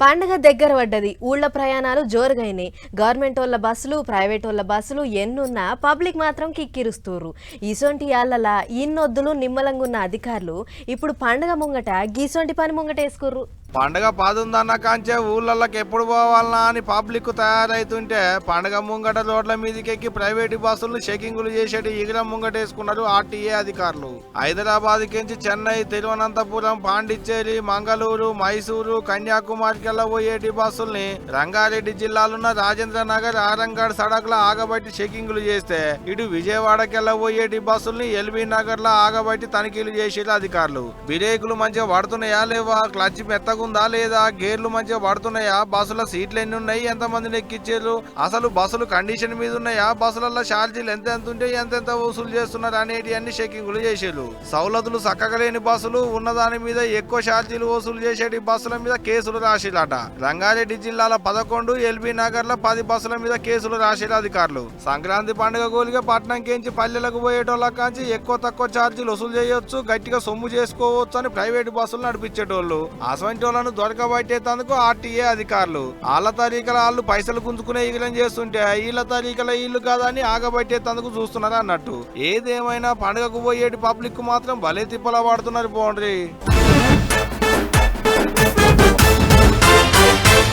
పండగ దగ్గర పడ్డది. ఊళ్ళ ప్రయాణాలు జోరుగైనాయి. గవర్నమెంట్ వాళ్ళ బస్సులు, ప్రైవేట్ వాళ్ళ బస్సులు ఎన్నున్నా పబ్లిక్ మాత్రం కిక్కిరుస్తూరు. ఇసొంటి యాళ్ళలా ఇన్నొద్దులు నిమ్మలంగున్న అధికారులు ఇప్పుడు పండగ ముంగట గీసొంటి పని ముంగటేసుకుర్రు. పండగ పాదుందన్న కాంచే ఊళ్ళకి ఎప్పుడు పోవాలనా అని పబ్లిక్ తయారైతుంటే పండగ ముంగట రోడ్ల మీదకెక్కి ప్రైవేటు బస్సులు చెకింగులు చేసేటి ఈగరం ముంగటేసుకున్నారు ఆర్టీఏ అధికారులు. హైదరాబాద్ కించి చెన్నై, తిరువనంతపురం, పాండిచ్చేరి, మంగళూరు, మైసూరు, కన్యాకుమారికెల్లా పోయేటి బస్సుల్ని రంగారెడ్డి జిల్లాలున్న రాజేంద్ర నగర్, ఆరంగడ్ సడక్ లో ఆగబట్టి చెకింగులు చేస్తే ఇటు విజయవాడకెల్లా పోయేటి బస్సుల్ని ఎల్బీ నగర్ లో ఆగబట్టి తనిఖీలు చేసేటి అధికారులు. బ్రేకులు మంచిగా పడుతున్నాయా లేవా, క్లచ్ మెత్తగా ఉందా లేదా, గేర్లు మంచిగా పడుతున్నాయా, బస్సుల సీట్లు ఎన్ని ఉన్నాయి, ఎంత మందిని ఎక్కించారు, అసలు బస్సులు కండిషన్ మీద ఉన్నాయా, బస్సులలో ఛార్జీలు ఎంత ఉంటే ఎంతెంత వసూలు చేస్తున్నారు అనేటి అన్ని చెకింగులు చేసేరు. సౌలతులు చక్కగా లేని బస్సులు, ఉన్నదాని మీద ఎక్కువ ఛార్జీలు వసూలు చేసేటి బస్సుల మీద కేసులు రాసిరట. రంగారెడ్డి జిల్లాల 11, ఎల్బీ నగర్ లో 10 బస్సుల మీద కేసులు రాసిరు అధికారులు. సంక్రాంతి పండుగ గోలిగా పట్నం కేంచి పల్లెలకు పోయేటోళ్ళ కాంచి ఎక్కువ తక్కువ ఛార్జీలు వసూలు చేయొచ్చు, గట్టిగా సొమ్ము చేసుకోవచ్చు అని ప్రైవేటు బస్సులు నడిపించేటోళ్ళు. అసలు దొరకబట్టేందుకు ఆర్టీఏ అధికారులు వాళ్ళ తరీకల వాళ్ళు పైసలు గుంజుకునే ఈగలం చేస్తుంటే వీళ్ళ తరీకల ఇల్లు కాదని ఆగబట్టేందుకు చూస్తున్నారు అన్నట్టు. ఏదేమైనా పండుగకు పోయేటి పబ్లిక్ మాత్రం భలే తిప్పలా పడుతున్నారు. పోండ్రి.